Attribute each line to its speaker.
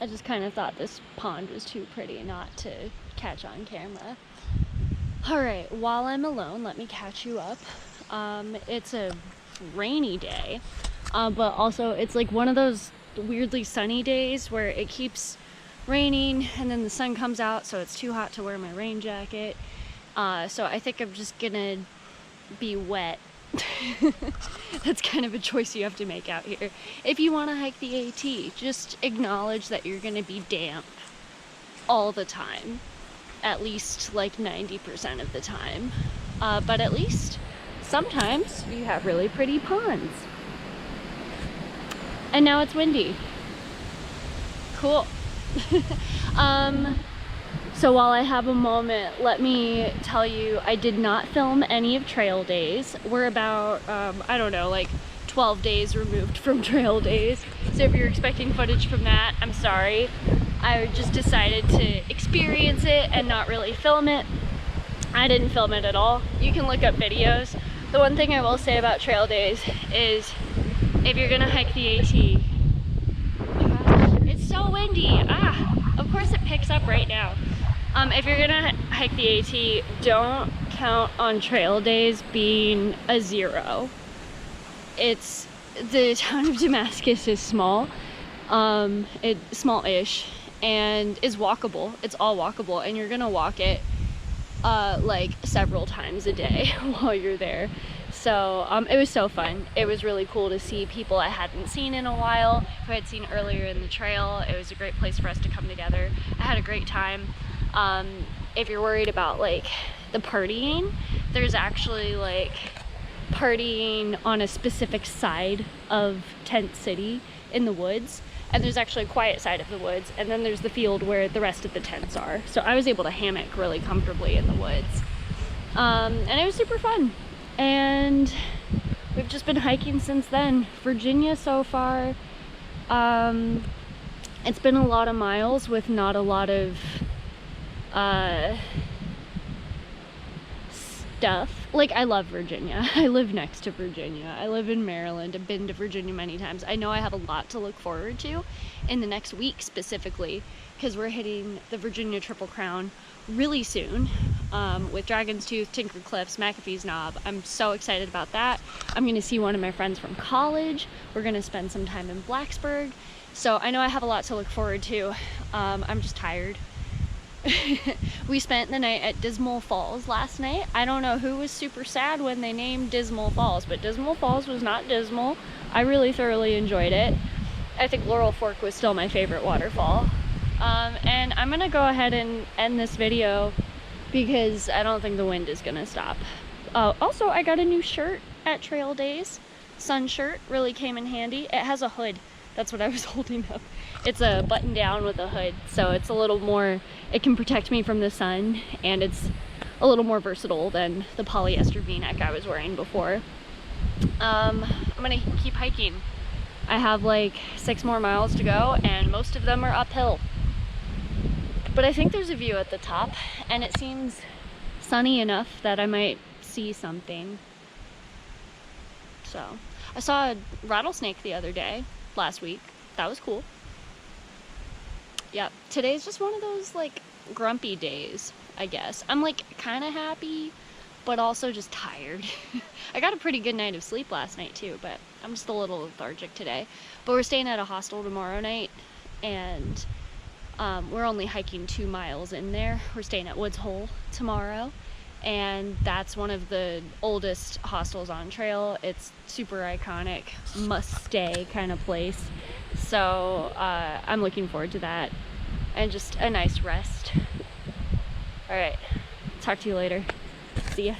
Speaker 1: I just kind of thought this pond was too pretty not to catch on camera. Alright, while I'm alone, let me catch you up. It's a rainy day, but also it's like one of those weirdly sunny days where it keeps raining and then the sun comes out, so it's too hot to wear my rain jacket. So I think I'm just gonna be wet. That's kind of a choice you have to make out here. If you want to hike the AT, just acknowledge that you're going to be damp all the time. At least like 90% of the time. But at least sometimes you have really pretty ponds. And now it's windy. Cool. So while I have a moment, let me tell you, I did not film any of trail days. We're about, I don't know, like 12 days removed from trail days. So if you're expecting footage from that, I'm sorry. I just decided to experience it and not really film it. I didn't film it at all. You can look up videos. The one thing I will say about trail days is if you're gonna hike the AT, it's so windy. Of course it picks up right now. If you're gonna hike the AT, don't count on trail days being a 0. The town of Damascus is small, it's small-ish, and is walkable. It's all walkable, and you're gonna walk it like several times a day while you're there. So it was so fun. It was really cool to see people I hadn't seen in a while, who I had seen earlier in the trail. It was a great place for us to come together. I had a great time. If you're worried about like the partying, there's actually like partying on a specific side of Tent City in the woods, and there's actually a quiet side of the woods, and then there's the field where the rest of the tents are. So I was able to hammock really comfortably in the woods, and it was super fun. And we've just been hiking since then. Virginia so far, it's been a lot of miles with not a lot of stuff. Like, I love Virginia. I live next to Virginia. I live in Maryland. I've been to Virginia many times. I know I have a lot to look forward to in the next week specifically, because we're hitting the Virginia Triple Crown really soon, with Dragon's Tooth, Tinker Cliffs, McAfee's Knob. I'm so excited about that. I'm gonna see one of my friends from college. We're gonna spend some time in Blacksburg. So I know I have a lot to look forward to. I'm just tired. We spent the night at Dismal Falls last night. I don't know who was super sad when they named Dismal Falls, but Dismal Falls was not dismal. I really thoroughly enjoyed it. I think Laurel Fork was still my favorite waterfall. And I'm gonna go ahead and end this video because I don't think the wind is gonna stop. Also, I got a new shirt at Trail Days. Sun shirt really came in handy. It has a hood. That's what I was holding up. It's a button down with a hood, so it's a little more, it can protect me from the sun, and it's a little more versatile than the polyester v-neck I was wearing before. I'm gonna keep hiking. I have like 6 more miles to go, and most of them are uphill. But I think there's a view at the top, and it seems sunny enough that I might see something. So, I saw a rattlesnake the other day, last week. That was cool. Yeah, today's just one of those like grumpy days, I guess. I'm like kind of happy, but also just tired. I got a pretty good night of sleep last night too, but I'm just a little lethargic today. But we're staying at a hostel tomorrow night, and we're only hiking 2 miles in there. We're staying at Woods Hole tomorrow, and that's one of the oldest hostels on trail. It's super iconic, must stay kind of place. So I'm looking forward to that, and just a nice rest. All right, talk to you later. See ya.